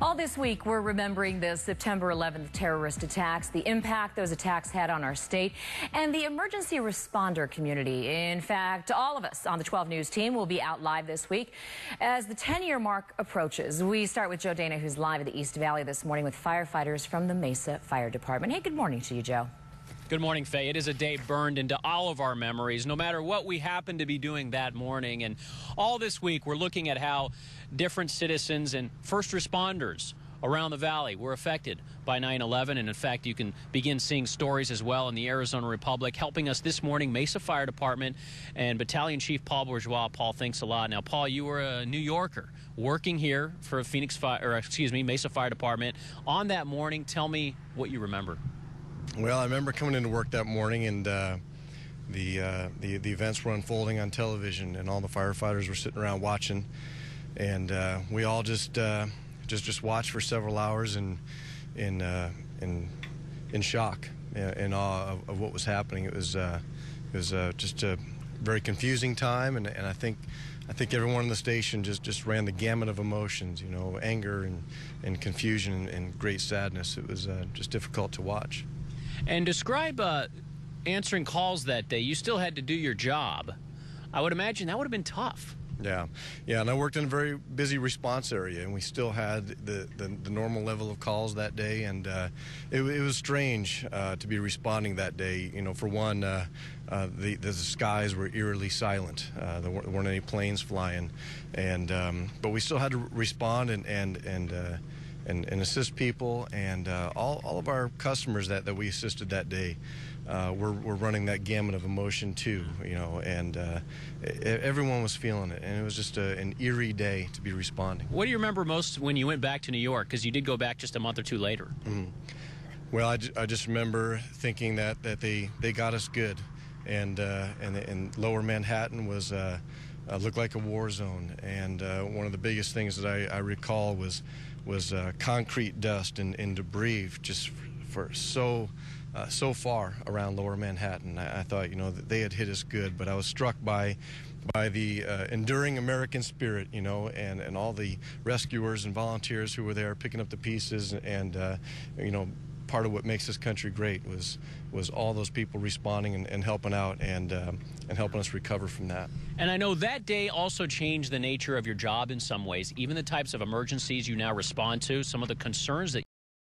All this week, we're remembering the September 11th terrorist attacks, the impact those attacks had on our state, and the emergency responder community. In fact, all of us on the 12 News team will be out live this week as the 10-year mark approaches. We start with Joe Dana, who's live at the East Valley this morning with firefighters from the Mesa Fire Department. Hey, good morning to you, Joe. Good morning, Faye. It is a day burned into all of our memories, no matter what we happen to be doing that morning. And all this week, we're looking at how different citizens and first responders around the valley were affected by 9/11. And in fact, you can begin seeing stories as well in the Arizona Republic. Helping us this morning, Mesa Fire Department and Battalion Chief Paul Bourgeois. Paul, thanks a lot. Now, Paul, you were a New Yorker working here for Mesa Fire Department. On that morning, tell me what you remember. Well, I remember coming into work that morning, and the events were unfolding on television, and all the firefighters were sitting around watching, and we all just watched for several hours in shock, in awe of what was happening. It was just a very confusing time, and I think everyone in the station just ran the gamut of emotions, you know, anger and confusion and great sadness. It was just difficult to watch. And describe answering calls that day. You still had to do your job. I would imagine that would have been tough. Yeah, and I worked in a very busy response area, and we still had the normal level of calls that day, and it was strange to be responding that day. You know, for one, the skies were eerily silent. There weren't any planes flying, and but we still had to respond and assist people, and all of our customers that we assisted that day were running that gamut of emotion too, you know, and everyone was feeling it, and it was just an eerie day to be responding. What do you remember most when you went back to New York? Because you did go back just a month or two later. Mm-hmm. Well, I just remember thinking that they got us good, and Lower Manhattan was looked like a war zone, and one of the biggest things that I recall was concrete dust and debris just for so far around Lower Manhattan. I thought, you know, that they had hit us good, but I was struck by the enduring American spirit, you know, and all the rescuers and volunteers who were there picking up the pieces, and you know, part of what makes this country great was all those people responding and helping out and helping us recover from that. And I know that day also changed the nature of your job in some ways, even the types of emergencies you now respond to, some of the concerns that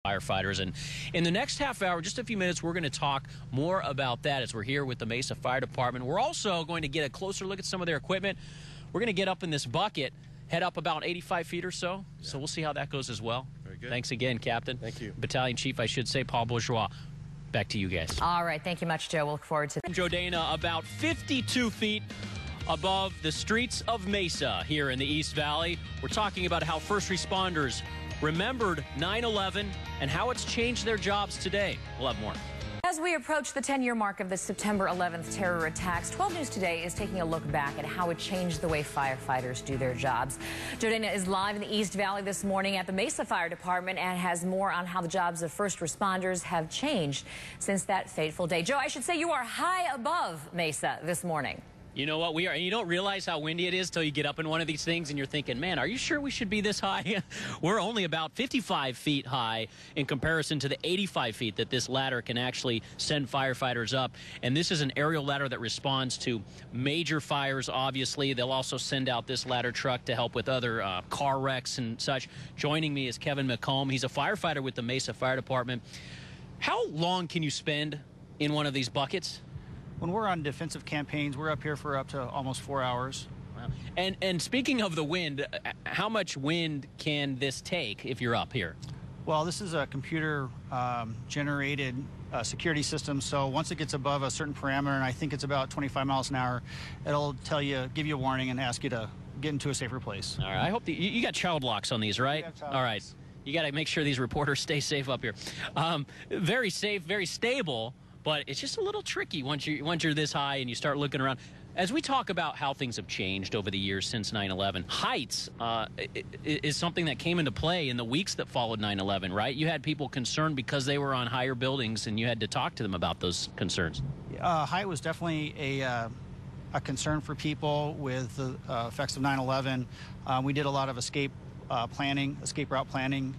firefighters. And in the next half hour, just a few minutes, we're going to talk more about that as we're here with the Mesa Fire Department. We're also going to get a closer look at some of their equipment. We're going to get up in this bucket, head up about 85 feet or so. Yeah. So we'll see how that goes as well. Very good. Thanks again, Captain. Thank you. Battalion Chief, I should say, Paul Bourgeois. Back to you guys. All right. Thank you much, Joe. We'll look forward to Joe Dana, about 52 feet above the streets of Mesa here in the East Valley. We're talking about how first responders remembered 9/11 and how it's changed their jobs today. We'll have more. As we approach the 10-year mark of the September 11th terror attacks, 12 News Today is taking a look back at how it changed the way firefighters do their jobs. Joe Dana is live in the East Valley this morning at the Mesa Fire Department and has more on how the jobs of first responders have changed since that fateful day. Joe, I should say you are high above Mesa this morning. You know what, we are, and you don't realize how windy it is till you get up in one of these things and you're thinking, man, are you sure we should be this high? We're only about 55 feet high in comparison to the 85 feet that this ladder can actually send firefighters up. And this is an aerial ladder that responds to major fires, obviously. They'll also send out this ladder truck to help with other car wrecks and such. Joining me is Kevin Mcolm. He's a firefighter with the Mesa Fire Department. How long can you spend in one of these buckets? When we're on defensive campaigns, we're up here for up to almost 4 hours. Wow. And speaking of the wind, how much wind can this take if you're up here? Well, this is a computer generated security system, so once it gets above a certain parameter, and I think it's about 25 miles an hour, it'll tell you, give you a warning and ask you to get into a safer place. All right, I hope you got child locks on these, right? All right, you got to make sure these reporters stay safe up here. Very safe, very stable. But it's just a little tricky once you're this high and you start looking around. As we talk about how things have changed over the years since 9/11, heights is something that came into play in the weeks that followed 9/11, right? You had people concerned because they were on higher buildings, and you had to talk to them about those concerns. Height was definitely a concern for people with the effects of 9/11. We did a lot of escape planning, escape route planning.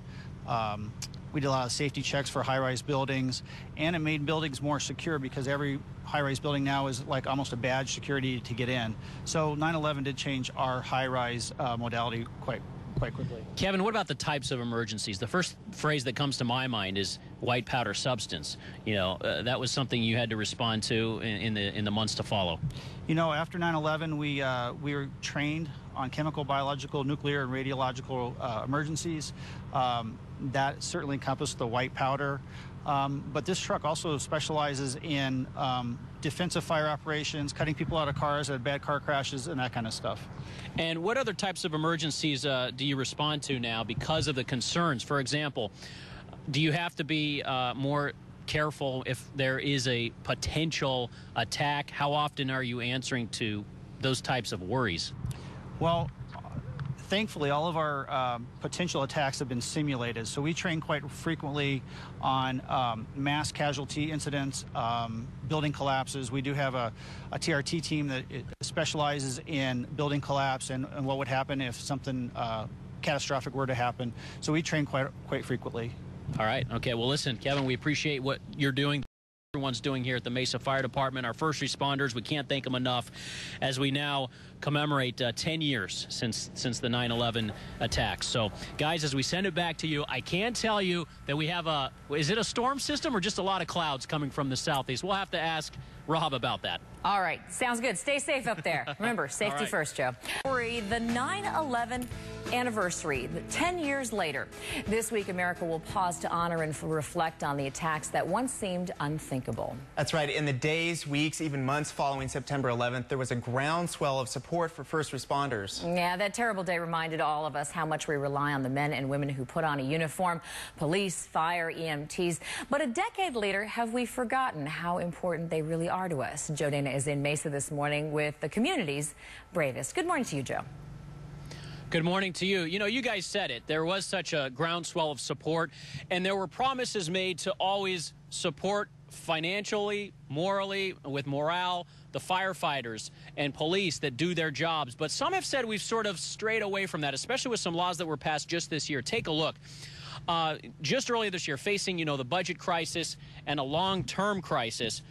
We did a lot of safety checks for high-rise buildings, and it made buildings more secure because every high-rise building now is like almost a badge security to get in. So 9/11 did change our high-rise modality quite quickly. Kevin, what about the types of emergencies? The first phrase that comes to my mind is white powder substance. You know, that was something you had to respond to in the months to follow. You know, after 9/11, we were trained on chemical, biological, nuclear, and radiological emergencies. That certainly encompassed the white powder. But this truck also specializes in defensive fire operations, cutting people out of cars at bad car crashes, and that kind of stuff. And what other types of emergencies do you respond to now because of the concerns? For example, do you have to be more careful if there is a potential attack? How often are you answering to those types of worries? Well, thankfully, all of our potential attacks have been simulated. So we train quite frequently on mass casualty incidents, building collapses. We do have a TRT team that specializes in building collapse and what would happen if something catastrophic were to happen. So we train quite frequently. All right. Okay. Well, listen, Kevin, we appreciate what you're doing. Everyone's doing here at the Mesa Fire Department. Our first responders, we can't thank them enough as we now commemorate 10 years since the 9/11 attacks. So, guys, as we send it back to you, I can tell you that we have is it a storm system or just a lot of clouds coming from the southeast? We'll have to ask Rob about that. All right. Sounds good. Stay safe up there. Remember, safety first, Joe. The 9/11 anniversary, 10 years later. This week, America will pause to honor and reflect on the attacks that once seemed unthinkable. That's right. In the days, weeks, even months following September 11th, there was a groundswell of support for first responders. Yeah, that terrible day reminded all of us how much we rely on the men and women who put on a uniform, police, fire, EMTs. But a decade later, have we forgotten how important they really are to us? Joe Dana is in Mesa this morning with the community's bravest. Good morning to you, Joe. Good morning to you. You know, you guys said it. There was such a groundswell of support, and there were promises made to always support financially, morally, with morale, the firefighters and police that do their jobs. But some have said we've sort of strayed away from that, especially with some laws that were passed just this year. Take a look. Just earlier this year, facing, you know, the budget crisis and a long-term crisis,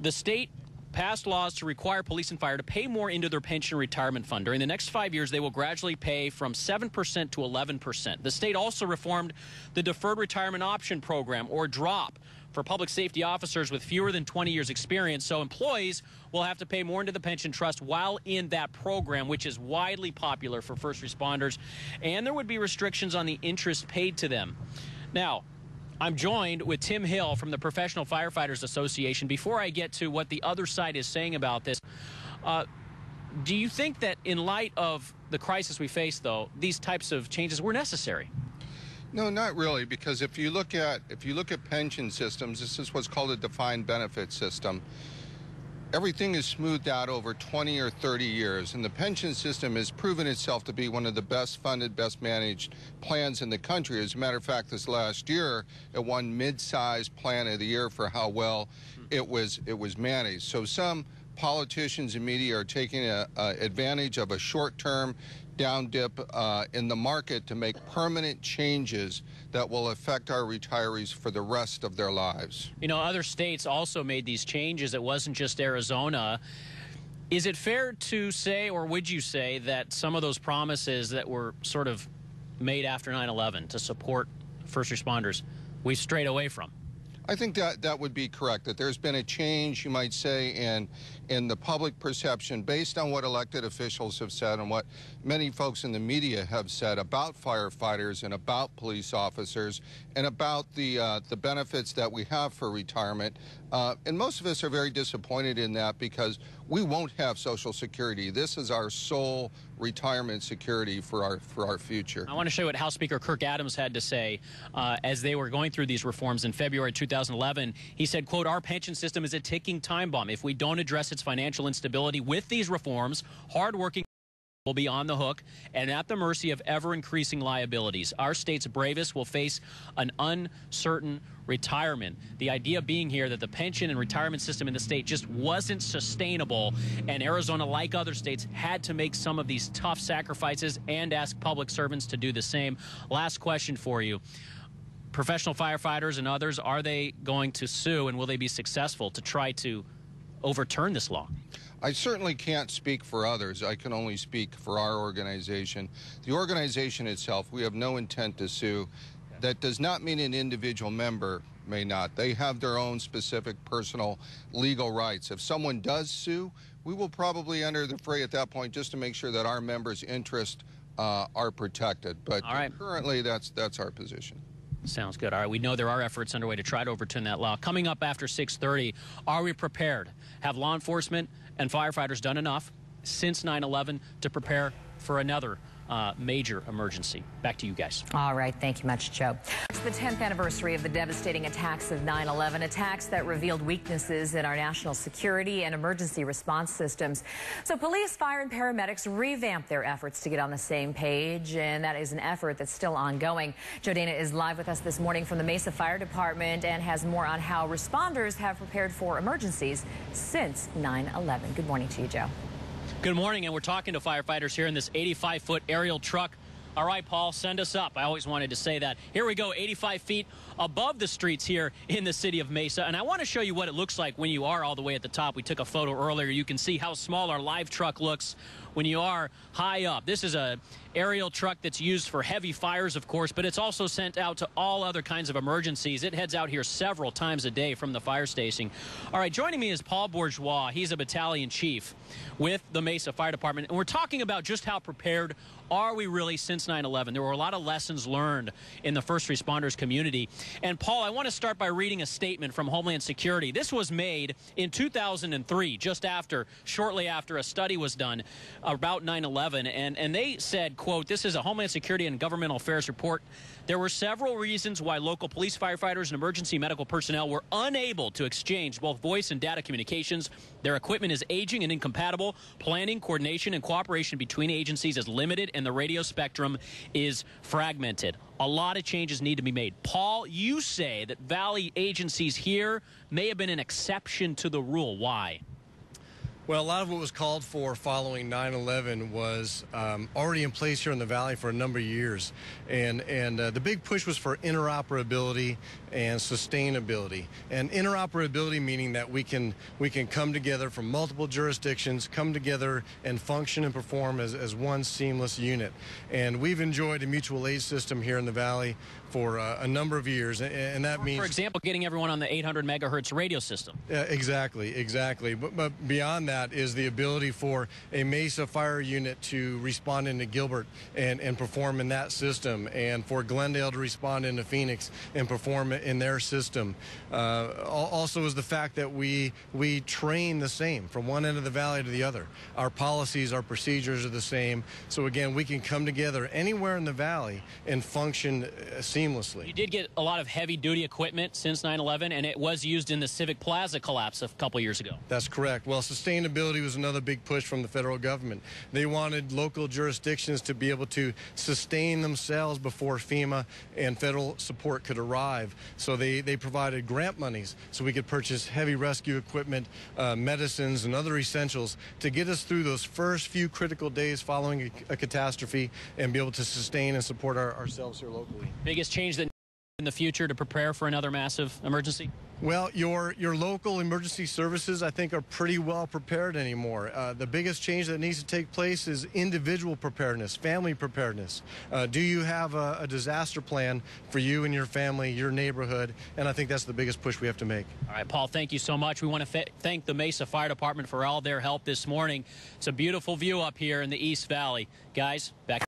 the state passed laws to require police and fire to pay more into their pension retirement fund. During the next 5 years, they will gradually pay from 7% to 11%. The state also reformed the Deferred Retirement Option Program, or DROP, for public safety officers with fewer than 20 years experience. So employees will have to pay more into the pension trust while in that program, which is widely popular for first responders. And there would be restrictions on the interest paid to them. Now, I'm joined with Tim Hill from the Professional Firefighters Association. Before I get to what the other side is saying about this, do you think that in light of the crisis we face, though, these types of changes were necessary? No, not really, because if you look at pension systems, this is what's called a defined benefit system. Everything is smoothed out over 20 or 30 years, and the pension system has proven itself to be one of the best funded, best managed plans in the country. As a matter of fact, this last year, it won mid-size plan of the year for how well it was managed. So some politicians and media are taking advantage of a short-term down dip in the market to make permanent changes that will affect our retirees for the rest of their lives. You know, other states also made these changes. It wasn't just Arizona. Is it fair to say, or would you say, that some of those promises that were sort of made after 9/11 to support first responders, we've strayed away from? I think that would be correct, that there's been a change, you might say, in the public perception based on what elected officials have said and what many folks in the media have said about firefighters and about police officers and about the benefits that we have for retirement. And most of us are very disappointed in that because we won't have Social Security. This is our sole retirement security for our future. I want to show you what House Speaker Kirk Adams had to say as they were going through these reforms in February 2011. He said, quote, "Our pension system is a ticking time bomb. If we don't address its financial instability with these reforms, hardworking will be on the hook and at the mercy of ever-increasing liabilities. Our state's bravest will face an uncertain retirement. The idea being here that the pension and retirement system in the state just wasn't sustainable, and Arizona, like other states, had to make some of these tough sacrifices and ask public servants to do the same. Last question for you. Professional firefighters and others, are they going to sue, and will they be successful to try to overturn this law? I certainly can't speak for others. I can only speak for our organization. The organization itself, we have no intent to sue. That does not mean an individual member may not. They have their own specific personal legal rights. If someone does sue, we will probably enter the fray at that point just to make sure that our members' interests are protected. But currently, that's our position. Sounds good. All right, we know there are efforts underway to try to overturn that law. Coming up after 6:30, are we prepared? Have law enforcement and firefighters done enough since 9/11 to prepare for another major emergency? Back to you guys. All right. Thank you much, Joe. It's the 10th anniversary of the devastating attacks of 9/11, attacks that revealed weaknesses in our national security and emergency response systems. So police, fire, and paramedics revamped their efforts to get on the same page, and that is an effort that's still ongoing. Joe Dana is live with us this morning from the Mesa Fire Department and has more on how responders have prepared for emergencies since 9/11. Good morning to you, Joe. Good morning, and we're talking to firefighters here in this 85-foot aerial truck. All right, Paul, send us up. I always wanted to say that. Here we go, 85 feet above the streets here in the city of Mesa. And I want to show you what it looks like when you are all the way at the top. We took a photo earlier. You can see how small our live truck looks when you are high up. This is a aerial truck that's used for heavy fires, of course, but it's also sent out to all other kinds of emergencies. It heads out here several times a day from the fire station. All right, joining me is Paul Bourgeois. He's a battalion chief with the Mesa Fire Department, and we're talking about just how prepared are we really since 9/11. There were a lot of lessons learned in the first responders community. And Paul, I want to start by reading a statement from Homeland Security. This was made in 2003, shortly after a study was done about 9/11, and they said, quote, this is a Homeland Security and Governmental Affairs report. There were several reasons why local police, firefighters, and emergency medical personnel were unable to exchange both voice and data communications. Their equipment is aging and incompatible. Planning, coordination, and cooperation between agencies is limited, and the radio spectrum is fragmented. A lot of changes need to be made. Paul, you say that Valley agencies here may have been an exception to the rule. Why? Well, a lot of what was called for following 9/11 was already in place here in the Valley for a number of years. And the big push was for interoperability and sustainability. And interoperability meaning that we can come together from multiple jurisdictions, come together and function and perform as one seamless unit. And we've enjoyed a mutual aid system here in the Valley for a number of years, and that means, for example, getting everyone on the 800 megahertz radio system. Exactly. But beyond that is the ability for a Mesa fire unit to respond into Gilbert and perform in that system, and for Glendale to respond into Phoenix and perform in their system. Also is the fact that we train the same from one end of the Valley to the other. Our policies, our procedures are the same. So again, we can come together anywhere in the Valley and function seamlessly. You did get a lot of heavy-duty equipment since 9/11, and it was used in the Civic Plaza collapse a couple years ago. That's correct. Well, sustainability was another big push from the federal government. They wanted local jurisdictions to be able to sustain themselves before FEMA and federal support could arrive. So they provided grant monies so we could purchase heavy rescue equipment, medicines, and other essentials to get us through those first few critical days following a catastrophe and be able to sustain and support ourselves here locally. Biggest change that in the future to prepare for another massive emergency? Well, your local emergency services, I think, are pretty well prepared anymore. The biggest change that needs to take place is individual preparedness, family preparedness. Do you have a disaster plan for you and your family, your neighborhood? And I think that's the biggest push we have to make. All right, Paul, thank you so much. We want to thank the Mesa Fire Department for all their help this morning. It's a beautiful view up here in the East Valley. Guys, back